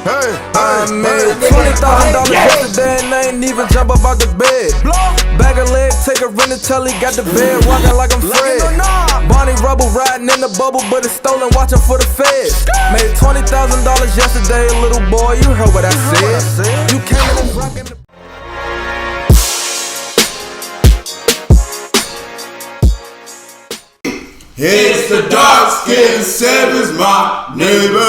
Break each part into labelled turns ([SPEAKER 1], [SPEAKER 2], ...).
[SPEAKER 1] I made $20,000 yesterday and I ain't even jump up out the bed. Bag a leg, take a rent until he got the bed, walking like I'm Fred. Bonnie Rubble riding in the bubble, but it's stolen, watching for the feds. Made $20,000 yesterday, little boy, you heard what I said. You came in and rockin' the
[SPEAKER 2] It's the dark-skinned Savage, my neighbor.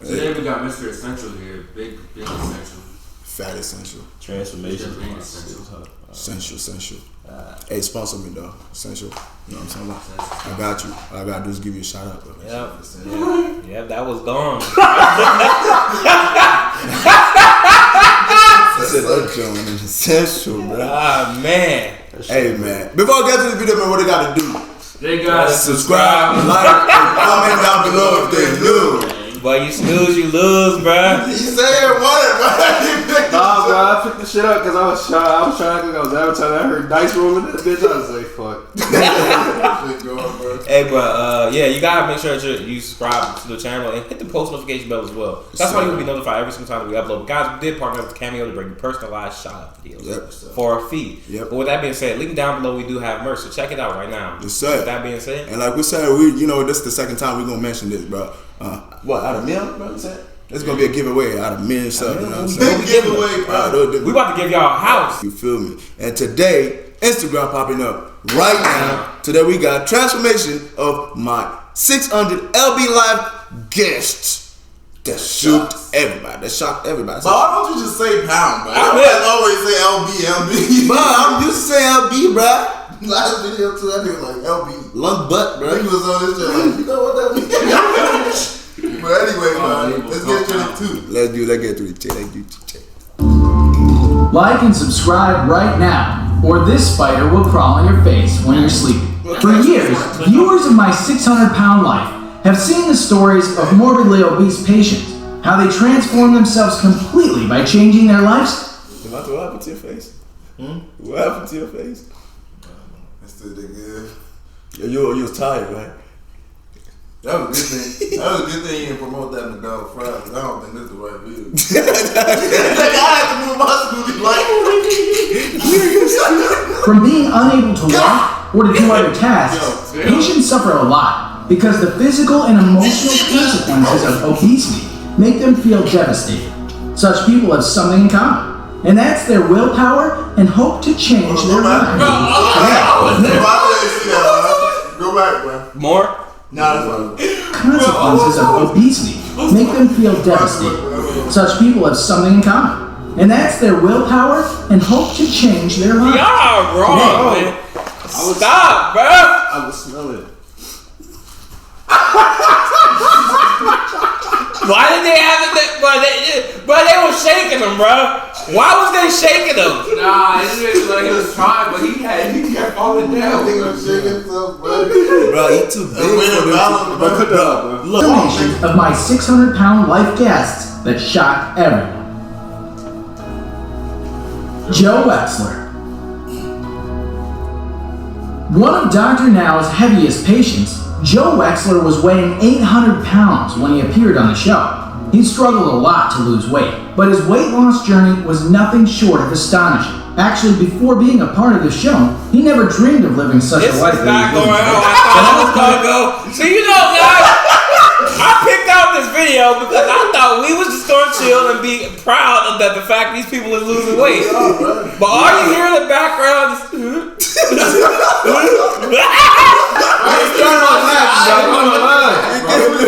[SPEAKER 3] Today we got Mr. Essential here. Big essential.
[SPEAKER 2] Fat essential.
[SPEAKER 4] Transformation.
[SPEAKER 2] Essential. Hey, sponsor me though. Essential. You know what I'm talking about? I got you. All I gotta do is give you a shout out.
[SPEAKER 4] Yeah, that was gone. Essential, bro. Ah, man.
[SPEAKER 2] Hey, man. Before I get to the video, man, what they gotta do?
[SPEAKER 3] They gotta
[SPEAKER 2] subscribe, like, and comment down below if they do.
[SPEAKER 4] Boy, you snooze, you lose, bro.
[SPEAKER 2] You said what, bro?
[SPEAKER 5] Nah, bro, I picked the shit up because I was trying to think I was advertising. I heard dice rolling in the bitch. I was like, fuck.
[SPEAKER 4] Hey, bro, yeah, you gotta make sure that you subscribe to the channel and hit the post notification bell as well. That's why you'll be notified every single time that we upload. Guys, we did partner with Cameo to bring you personalized shout-out videos for a fee. But with that being said, link down below, we do have merch, so check it out right now.
[SPEAKER 2] Yes, sir.
[SPEAKER 4] With that being said,
[SPEAKER 2] and like we said, this is the second time we're gonna mention this, bro. What, out of million, bro? It's gonna be a giveaway out of million stuff, you know what I'm saying?
[SPEAKER 3] Giveaway, bro.
[SPEAKER 4] We about to give y'all a house.
[SPEAKER 2] You feel me? And today, Instagram popping up right now. Today we got transformation of my 600 LB Live guests that shocked everybody.
[SPEAKER 6] But why don't you just say pound, bro?
[SPEAKER 2] I
[SPEAKER 6] always say LB.
[SPEAKER 2] Bro, I'm used to saying LB, bro.
[SPEAKER 6] Last video too, that nigga like LB.
[SPEAKER 2] Lung butt, bro.
[SPEAKER 6] He was on this shit like, you know what that means? But anyway, man, let's get to the 2.
[SPEAKER 2] Let's get to the check.
[SPEAKER 7] Like and subscribe right now, or this spider will crawl on your face when you're sleeping. For years, viewers of my 600-pound life have seen the stories of morbidly obese patients, how they transform themselves completely by changing their lives.
[SPEAKER 2] What happened to your face? What happened to your face?
[SPEAKER 6] That's still good.
[SPEAKER 2] You was tired, right?
[SPEAKER 6] That was a good thing. That was a good thing you didn't promote that McDonald's fries. I don't think this is the right video. I had to move my scooty like.
[SPEAKER 7] From being unable to walk or to do other tasks, patients suffer a lot because the physical and emotional consequences of obesity make them feel devastated. Such people have something in common, and that's their willpower and hope to change their lives.
[SPEAKER 6] Go back, bro.
[SPEAKER 4] More?
[SPEAKER 6] Nah,
[SPEAKER 7] Consequences of obesity make them feel devastated. Such people have something in common, and that's their willpower and hope to change their lives.
[SPEAKER 4] Y'all wrong, man. Stop, bro.
[SPEAKER 5] I was smelling it.
[SPEAKER 4] Why did they have it? But they were shaking them, bro. Why was they shaking them?
[SPEAKER 3] Nah, it's like he was trying, but he kept falling down.
[SPEAKER 6] He was shaking himself, bro.
[SPEAKER 2] Bro, he too big for this.
[SPEAKER 7] Look, of my 600-pound life guests that shocked everyone. Joe Wexler. One of Dr. Now's heaviest patients, Joe Wexler was weighing 800 pounds when he appeared on the show. He struggled a lot to lose weight, but his weight loss journey was nothing short of astonishing. Actually, before being a part of the show, he never dreamed of living such a life.
[SPEAKER 4] This is not going on. I thought I was gonna go. So you know, guys, I picked out this video because I thought we was just gonna chill and be proud of the fact these people are losing weight. But all you hear in the background is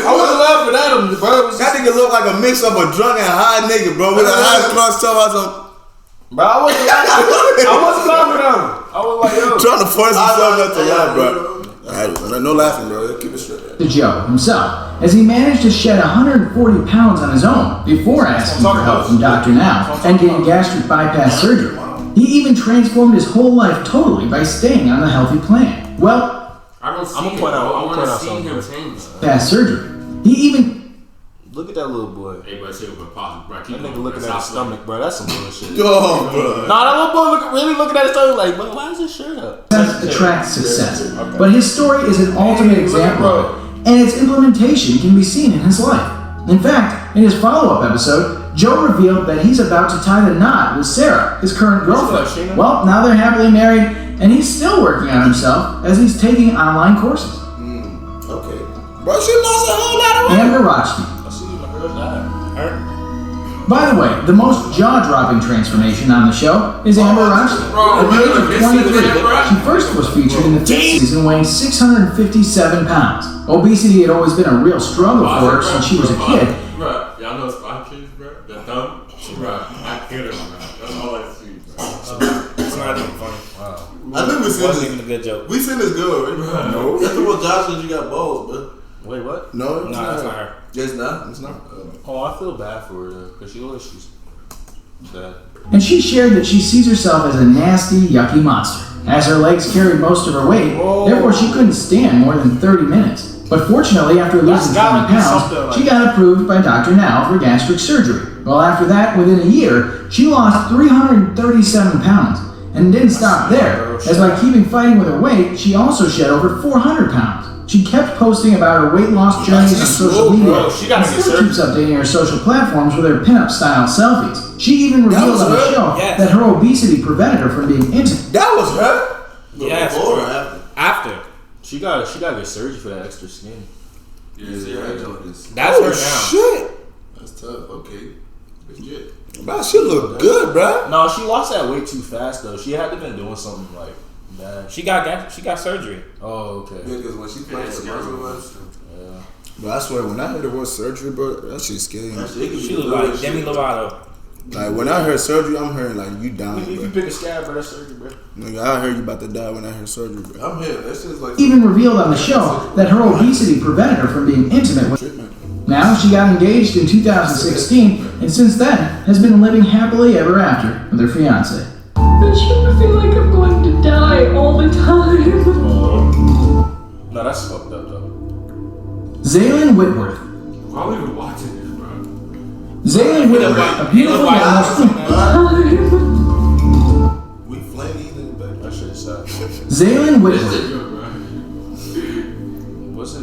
[SPEAKER 5] I wasn't laughing at him, bro.
[SPEAKER 2] That nigga look like a mix of a drunk and high nigga, bro. With a high class top.
[SPEAKER 5] Bro, I wasn't laughing at him. I was like, yo.
[SPEAKER 2] Trying to force himself not to laugh, bro. Alright, no laughing, bro. Keep it straight.
[SPEAKER 7] To Joe himself, as he managed to shed 140 pounds on his own before asking for help from Dr. Now and getting gastric bypass surgery. He even transformed his whole life totally by staying on the healthy plan. Well,
[SPEAKER 3] I don't see him. I want to see him change.
[SPEAKER 7] Bypass surgery. He even
[SPEAKER 5] look at that little boy.
[SPEAKER 3] Hey, bro, shit, bro, pause, bro.
[SPEAKER 5] That nigga looking at his stomach, bro. That's some bullshit.
[SPEAKER 2] Oh, bro.
[SPEAKER 5] Nah, that little boy really looking at his stomach like, bro, why is his shirt up?
[SPEAKER 7] attracts success. But his story is an ultimate example of it, and its implementation can be seen in his life. In fact, in his follow-up episode, Joe revealed that he's about to tie the knot with Sarah, his current girlfriend. Well, now they're happily married, and he's still working on himself as he's taking online courses.
[SPEAKER 2] Okay. Bro, she lost a whole lot of weight.
[SPEAKER 7] Amber Rachdi. By the way, the most jaw-dropping transformation on the show is Amber Rachdi. At the age of 23, she first was featured in the fifth season weighing 657 pounds. Obesity had always been a real struggle for her since she was a kid.
[SPEAKER 3] Bro, y'all know Spy Kids, bro? The thumb? Bro, I killed her, bro. That's all I see, bro.
[SPEAKER 4] It's not even funny. Wow.
[SPEAKER 6] I think we seen
[SPEAKER 4] wasn't
[SPEAKER 6] this.
[SPEAKER 4] even a good joke.
[SPEAKER 6] We seen this good, right? No. That's the one Josh said you got balls, bro.
[SPEAKER 5] Wait, what?
[SPEAKER 2] No,
[SPEAKER 4] That's not her.
[SPEAKER 2] It's not. It's not.
[SPEAKER 5] Oh, I feel bad for her because she's bad.
[SPEAKER 7] And she shared that she sees herself as a nasty, yucky monster, as her legs carried most of her weight, therefore she couldn't stand more than 30 minutes. But fortunately, after losing 20 pounds, she got approved by Dr. Now for gastric surgery. Well, after that, within a year, she lost 337 pounds. And didn't stop there, as by keeping fighting with her weight, she also shed over 400 pounds. She kept posting about her weight loss journeys on social media and still keeps updating her social platforms with her pinup style selfies. She even revealed on the show that her obesity prevented her from being intimate.
[SPEAKER 2] That was her?
[SPEAKER 4] Yes.
[SPEAKER 6] Before or after?
[SPEAKER 4] After.
[SPEAKER 5] She got to get surgery for that extra skin.
[SPEAKER 4] That's her now.
[SPEAKER 2] Shit.
[SPEAKER 6] That's tough. Okay. Legit.
[SPEAKER 2] Bro, she look good, bro.
[SPEAKER 5] No, she lost that weight too fast though. She had to been doing something like bad.
[SPEAKER 4] She got surgery.
[SPEAKER 5] Oh, okay.
[SPEAKER 6] Yeah, because when she played the commercial was,
[SPEAKER 2] But I swear, when I heard the word surgery, bro, that shit scared me.
[SPEAKER 4] She look like Demi Lovato.
[SPEAKER 2] Like, when I heard surgery, I'm hearing, like, you dying,
[SPEAKER 5] If you
[SPEAKER 2] bro.
[SPEAKER 5] pick a scab, bro, that's surgery, bro.
[SPEAKER 2] Nigga, I heard you about to die when I heard surgery, bro.
[SPEAKER 6] I'm here. That shit's like.
[SPEAKER 7] Even revealed on the show that her obesity prevented her from being intimate with. Now she got engaged in 2016, and since then has been living happily ever after with her fiance.
[SPEAKER 8] I sure feel like I'm going to die all the time.
[SPEAKER 5] No, that's fucked up though.
[SPEAKER 7] Zaylin Whitworth.
[SPEAKER 3] Why are we even watching this, bro?
[SPEAKER 7] Zaylin Whitworth, a beautiful
[SPEAKER 6] We flankies in the back.
[SPEAKER 5] That shit is sad.
[SPEAKER 7] Zaylin Whitworth.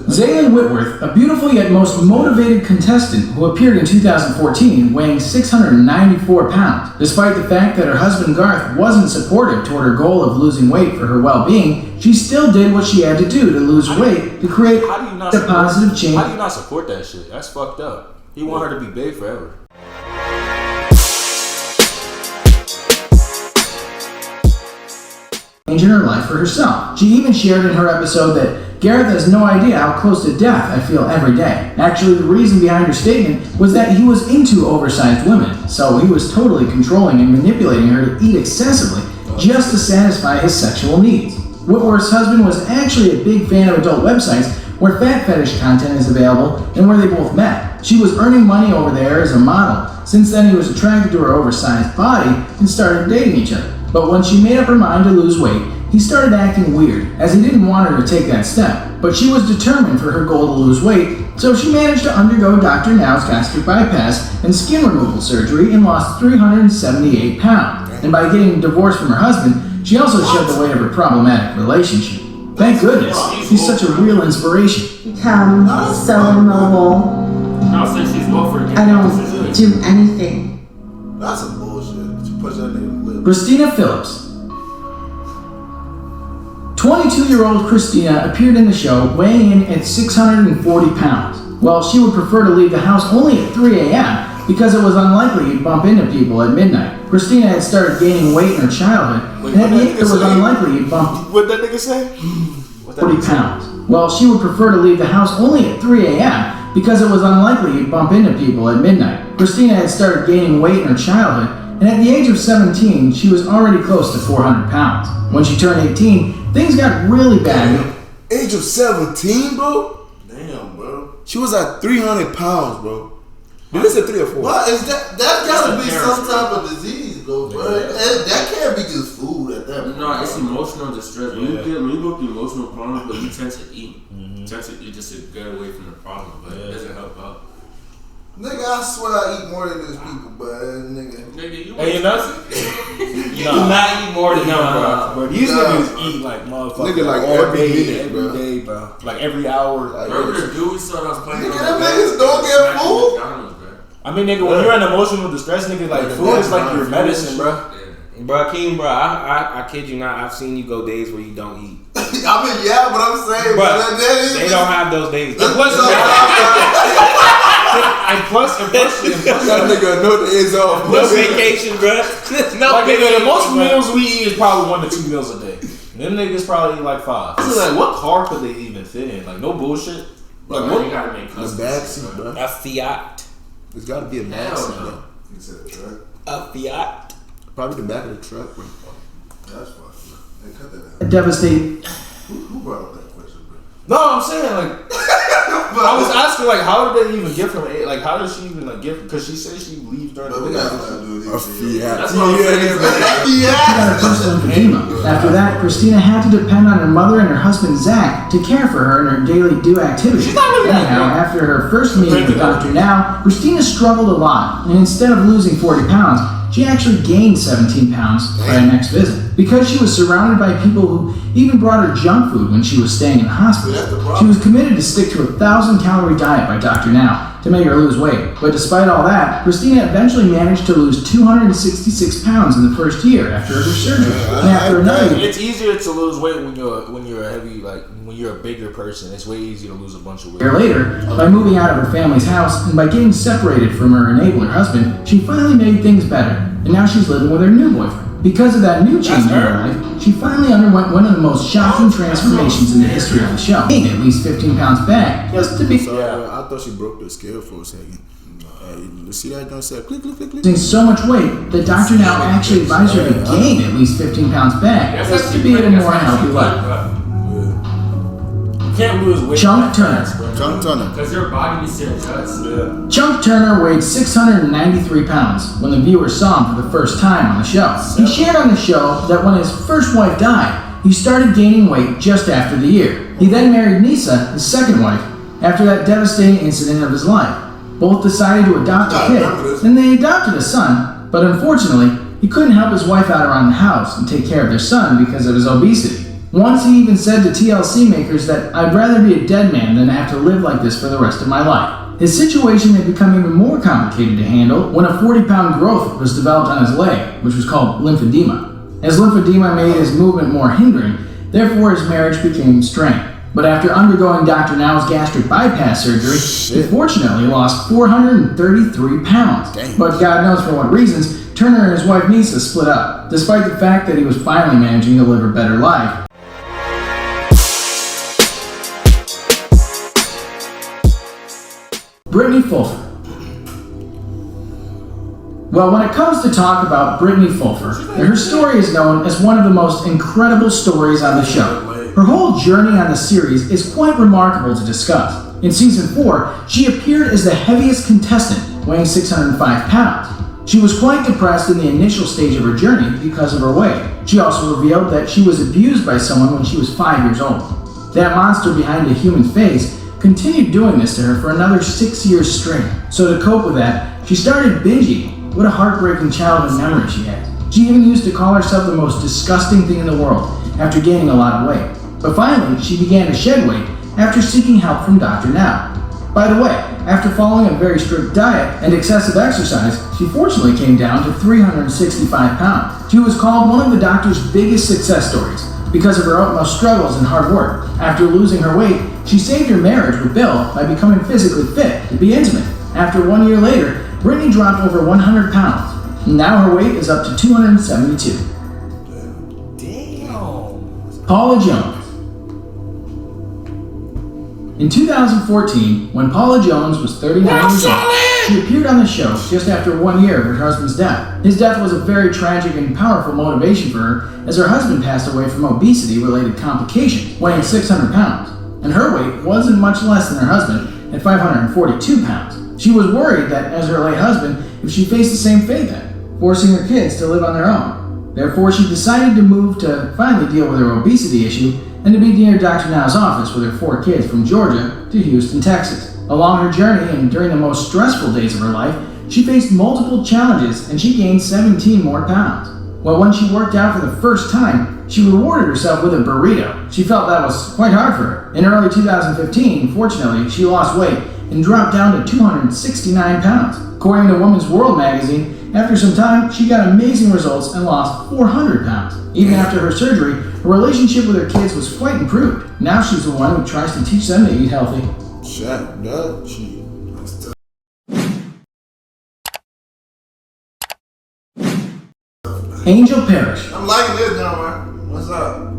[SPEAKER 7] Zaylin Whitworth, a beautiful yet most motivated contestant who appeared in 2014, weighing 694 pounds. Despite the fact that her husband Garth wasn't supportive toward her goal of losing weight for her well-being, she still did what she had to do to lose weight to create a positive change.
[SPEAKER 5] How do you not support that shit? That's fucked up. He want her to be big forever.
[SPEAKER 7] In her life for herself. She even shared in her episode that Gareth has no idea how close to death I feel every day. Actually, the reason behind her statement was that he was into oversized women, so he was totally controlling and manipulating her to eat excessively just to satisfy his sexual needs. Whitworth's husband was actually a big fan of adult websites where fat fetish content is available and where they both met. She was earning money over there as a model. Since then, he was attracted to her oversized body and started dating each other. But when she made up her mind to lose weight, he started acting weird, as he didn't want her to take that step. But she was determined for her goal to lose weight, so she managed to undergo Dr. Now's gastric bypass and skin removal surgery and lost 378 pounds. And by getting divorced from her husband, she also shed the weight of her problematic relationship. Thank goodness, he's such a real inspiration.
[SPEAKER 9] Become so immobile. I don't do anything.
[SPEAKER 6] That's some bullshit. You push that nigga in the lip.
[SPEAKER 7] Christina Phillips. 22-year-old Christina appeared in the show weighing in at 640 pounds. Well, she would prefer to leave the house only at 3 a.m. because it was unlikely you'd bump into people at midnight. Christina had started gaining weight in her childhood, and at the age it was unlikely you'd bump
[SPEAKER 5] What'd that nigga say?
[SPEAKER 7] 40 pounds. Well, she would prefer to leave the house only at 3 a.m. because it was unlikely you'd bump into people at midnight. Christina had started gaining weight in her childhood, and at the age of 17, she was already close to 400 pounds. When she turned 18, things got really bad.
[SPEAKER 2] Age of 17, bro?
[SPEAKER 6] Damn, bro.
[SPEAKER 2] She was at 300 pounds, bro. Did they say 3 or 4?
[SPEAKER 6] What is that? That gotta be some type of disease, though, bro. That can't be just food at that point.
[SPEAKER 3] No, it's emotional distress. When you go through emotional problems, but you tend to eat. Tend to eat just to get away from the problem, but it doesn't help out.
[SPEAKER 6] Nigga, I swear I eat more than these people, but nigga.
[SPEAKER 3] Nigga, you
[SPEAKER 5] Hey, you nuts?
[SPEAKER 4] You do not eat more than
[SPEAKER 5] bro. But these niggas eat like motherfuckers.
[SPEAKER 2] Nigga like
[SPEAKER 5] all
[SPEAKER 2] every
[SPEAKER 5] day,
[SPEAKER 2] minute,
[SPEAKER 5] every day, bro. Like every hour. Like,
[SPEAKER 3] remember the dude we saw that was playing on
[SPEAKER 6] Nigga, them
[SPEAKER 3] the
[SPEAKER 6] niggas
[SPEAKER 3] bed?
[SPEAKER 6] don't get
[SPEAKER 3] Smacking
[SPEAKER 6] food.
[SPEAKER 3] McDonald's, bro.
[SPEAKER 5] I mean, nigga, when you're in emotional distress, nigga, like food is like your medicine, bro.
[SPEAKER 4] Bro, King, bro, I kid you not. I've seen you go days where you don't eat.
[SPEAKER 6] I mean, yeah, but I'm saying,
[SPEAKER 4] But
[SPEAKER 6] that
[SPEAKER 4] they don't have those days.
[SPEAKER 5] And plus,
[SPEAKER 2] That nigga no days off.
[SPEAKER 4] No vacation, bro. No
[SPEAKER 5] like, nigga, the most
[SPEAKER 4] bro.
[SPEAKER 5] meals we eat is probably 1 to 2 meals a day. Them niggas probably eat like 5. This is like, what car could they even fit in? Like, no bullshit. Like,
[SPEAKER 3] Bro,
[SPEAKER 5] what?
[SPEAKER 3] you gotta make
[SPEAKER 2] The
[SPEAKER 3] custom
[SPEAKER 2] backseat,
[SPEAKER 3] shit,
[SPEAKER 2] bro.
[SPEAKER 4] A Fiat.
[SPEAKER 2] There's gotta be a backseat,
[SPEAKER 3] no.
[SPEAKER 2] bro.
[SPEAKER 6] He said truck.
[SPEAKER 4] A Fiat.
[SPEAKER 2] Probably the back of the truck, bro.
[SPEAKER 6] That's fucked up. Hey, cut that out.
[SPEAKER 7] Devastating.
[SPEAKER 6] Who brought up that question, bro?
[SPEAKER 5] No, I'm saying, like, I was asking, like, how did they even get from it? Like, how did she even, like, get, because she said she leaves during the
[SPEAKER 6] We
[SPEAKER 5] week.
[SPEAKER 6] got to do
[SPEAKER 2] A
[SPEAKER 6] these shit.
[SPEAKER 2] Fiat.
[SPEAKER 3] That's what I'm saying.
[SPEAKER 7] She got a first lymphedema. After that, Christina had to depend on her mother and her husband Zach to care for her in her daily do activities.
[SPEAKER 5] She's not really that
[SPEAKER 7] Anyhow,
[SPEAKER 5] big.
[SPEAKER 7] after her first meeting with Dr. Now, Christina struggled a lot, and instead of losing 40 pounds, she actually gained 17 pounds by her next visit. Because she was surrounded by people who even brought her junk food when she was staying in the hospital, she was committed to stick to a 1,000-calorie diet by Dr. Now to make her lose weight. But despite all that, Christina eventually managed to lose 266 pounds in the first year after her surgery. And after another year,
[SPEAKER 5] It's easier to lose weight when you're a heavy, like, when you're a bigger person. It's way easier to lose a bunch of weight.
[SPEAKER 7] later, by moving out of her family's house and by getting separated from her enabler husband, she finally made things better. And now she's living with her new boyfriend. Because of that new change in her life, she finally underwent one of the most shocking transformations in the history of the show. Gained at least 15 pounds back, just to be
[SPEAKER 2] Sorry, I thought she broke the scale for a second. You see that? Don't say click, click, click, click.
[SPEAKER 7] losing so much weight that Dr. Now actually advised her to gain at least 15 pounds back, just to be in a more healthy life.
[SPEAKER 5] You can't lose weight.
[SPEAKER 7] Chunk Turner.
[SPEAKER 2] Chunk Turner.
[SPEAKER 3] Because your body needs to adjust.
[SPEAKER 5] Yeah.
[SPEAKER 7] Chunk Turner weighed 693 pounds when the viewers saw him for the first time on the show. He shared on the show that when his first wife died, he started gaining weight just after the year. He then married Nisa, his second wife, after that devastating incident of his life. Both decided to adopt a kid, and they adopted a son, but unfortunately, he couldn't help his wife out around the house and take care of their son because of his obesity. Once he even said to TLC makers that I'd rather be a dead man than have to live like this for the rest of my life. His situation had become even more complicated to handle when a 40-pound growth was developed on his leg, which was called lymphedema. As lymphedema made his movement more hindering, therefore his marriage became strained. But after undergoing Dr. Now's gastric bypass surgery, he fortunately lost 433 pounds. But God knows for what reasons, Turner and his wife Nisa split up, despite the fact that he was finally managing to live a better life. Brittany Fuller. Well, when it comes to talk about Brittany Fuller, her story is known as one of the most incredible stories on the show. Her whole journey on the series is quite remarkable to discuss. In season 4, she appeared as the heaviest contestant, weighing 605 pounds. She was quite depressed in the initial stage of her journey because of her weight. She also revealed that she was abused by someone when she was 5 years old. That monster behind a human face continued doing this to her for another 6 years straight. So to cope with that, she started binging. What a heartbreaking childhood memory she had. She even used to call herself the most disgusting thing in the world after gaining a lot of weight. But finally, she began to shed weight after seeking help from Dr. Now. By the way, after following a very strict diet and excessive exercise, she fortunately came down to 365 pounds. She was called one of the doctor's biggest success stories because of her utmost struggles and hard work. After losing her weight, she saved her marriage with Bill by becoming physically fit to be intimate. After 1 year later, Brittany dropped over 100 pounds. Now her weight is up to 272.
[SPEAKER 5] Damn.
[SPEAKER 7] Paula Jones. In 2014, when Paula Jones was 39 years old, she appeared on the show just after 1 year of her husband's death. His death was a very tragic and powerful motivation for her, as her husband passed away from obesity-related complications, weighing 600 pounds. And her weight wasn't much less than her husband, at 542 pounds. She was worried that, as her late husband, if she faced the same fate then, forcing her kids to live on their own. Therefore, she decided to move to finally deal with her obesity issue and to be near Dr. Now's office with her 4 kids from Georgia to Houston, Texas. Along her journey and during the most stressful days of her life, she faced multiple challenges and she gained 17 more pounds. Well, when she worked out for the first time, she rewarded herself with a burrito. She felt that was quite hard for her. In early 2015, fortunately, she lost weight and dropped down to 269 pounds. According to Women's World magazine, after some time, she got amazing results and lost 400 pounds. Even after her surgery, her relationship with her kids was quite improved. Now she's the one who tries to teach them to eat healthy. Angel Parish.
[SPEAKER 6] I'm liking this now, man. What's up?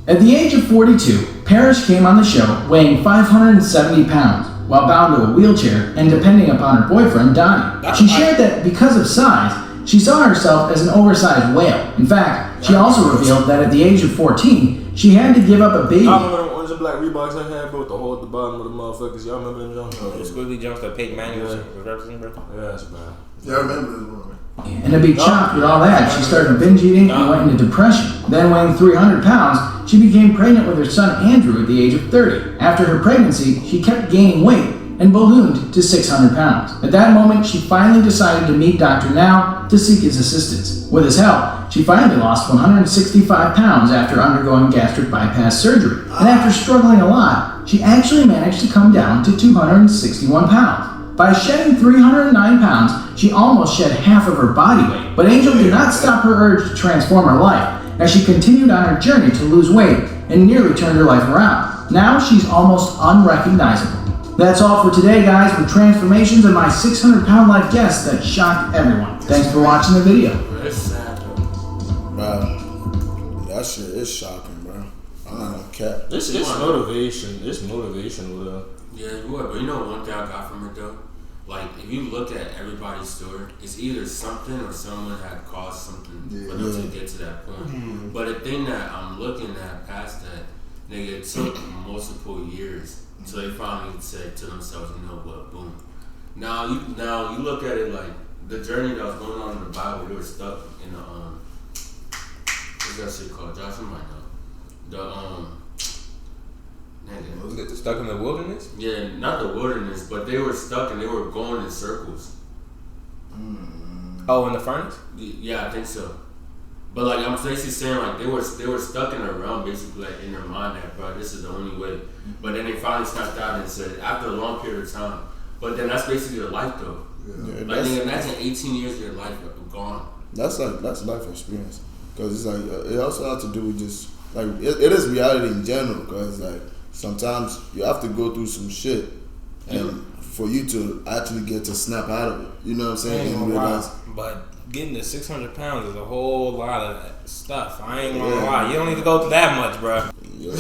[SPEAKER 7] At the age of 42, Parish came on the show weighing 570 pounds while bound to a wheelchair and depending upon her boyfriend, Donnie. She shared that because of size, she saw herself as an oversized whale. In fact, she also revealed that at the age of 14, she had to give up a baby.
[SPEAKER 5] I remember them orange and black Reeboks I had, bro, with the hole at the bottom of the motherfuckers. Y'all remember them, John?
[SPEAKER 4] The squiggly jumps that Peyton Manning was representing, bro?
[SPEAKER 5] Yeah, that's bad.
[SPEAKER 6] Yeah, I remember this one.
[SPEAKER 7] And to be chopped with all that, she started binge eating and went into depression. Then, weighing 300 pounds, she became pregnant with her son Andrew at the age of 30. After her pregnancy, she kept gaining weight and ballooned to 600 pounds. At that moment, she finally decided to meet Dr. Now to seek his assistance. With his help, she finally lost 165 pounds after undergoing gastric bypass surgery. And after struggling a lot, she actually managed to come down to 261 pounds. By shedding 309 pounds, she almost shed half of her body weight. But Angel did not stop her urge to transform her life, as she continued on her journey to lose weight and nearly turned her life around. Now she's almost unrecognizable. That's all for today, guys, with transformations of my 600-pound life guest that shocked everyone. Thanks for watching the video.
[SPEAKER 3] It's sad,
[SPEAKER 2] Bro, that shit is shocking, bro. I'm not gonna cap.
[SPEAKER 5] It's motivation. It's motivation, Will.
[SPEAKER 3] Yeah, it would. But you know one thing I got from it though? Like, if you look at everybody's story, it's either something or someone had caused something for them to get to that point. Mm-hmm. But the thing that I'm looking at past that, nigga, it took multiple years until they finally said to themselves, you know what, boom. Now you look at it like the journey that was going on in the Bible, they were stuck in the what's that shit called? Josh, you might know.
[SPEAKER 4] Was it stuck in the wilderness?
[SPEAKER 3] Yeah, not the wilderness, but they were stuck and they were going in circles.
[SPEAKER 4] Oh, in the furnace?
[SPEAKER 3] Yeah, I think so. But like I'm basically saying, like they were stuck in a realm, basically, like in their mind that, bro, this is the only way. But then they finally snapped out and said after a long period of time. But then that's basically their life though. Yeah, like imagine 18 years of your life gone.
[SPEAKER 2] That's life experience, because it's like it also has to do with just like it is reality in general, because like. Sometimes you have to go through some shit, and for you to actually get to snap out of it, you know what I'm saying? And realize.
[SPEAKER 4] But getting to 600 pounds is a whole lot of stuff. I ain't gonna lie, you don't need to go through that much, bro. Yeah.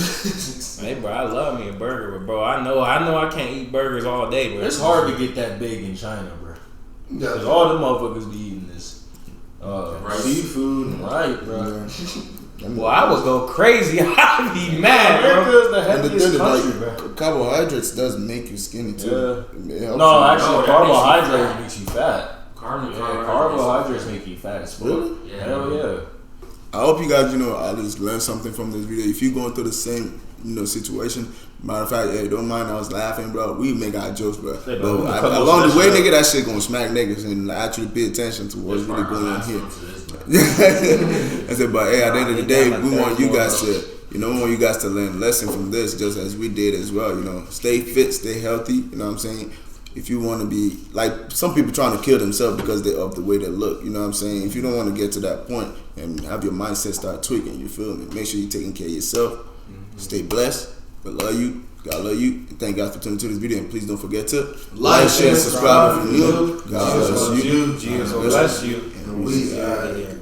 [SPEAKER 4] Hey, bro, I love me a burger, but bro, I know I can't eat burgers all day, bro.
[SPEAKER 5] It's hard to get that big in China, bro. Because all them motherfuckers be eating this seafood and bro.
[SPEAKER 4] Well, I would go crazy. I'd be mad, bro.
[SPEAKER 5] America's the heaviest country, bro.
[SPEAKER 2] Carbohydrates does make you skinny too.
[SPEAKER 5] Yeah. No, actually, carbohydrates makes you fat. Carbohydrates make you fat as fuck.
[SPEAKER 2] Really?
[SPEAKER 3] Yeah.
[SPEAKER 5] Hell yeah.
[SPEAKER 2] I hope you guys, at least learn something from this video. If you're going through the same, situation, matter of fact, hey, don't mind I was laughing, bro. We make our jokes, bro. But along the way, nigga, that shit gonna smack niggas and actually pay attention to what's really going on here. I said, but hey, at the end of the day, we want you guys to, we want you guys to learn a lesson from this, just as we did as well. Stay fit, stay healthy. You know what I'm saying? If you want to be like some people trying to kill themselves because of the way they look, you know what I'm saying? If you don't want to get to that point and have your mindset start tweaking, you feel me? Make sure you're taking care of yourself. Mm-hmm. Stay blessed. We love you. God love you. And thank God for tuning to this video. And please don't forget to like, share, subscribe if you're new. God bless you.
[SPEAKER 4] Jesus bless you.
[SPEAKER 6] And we are here.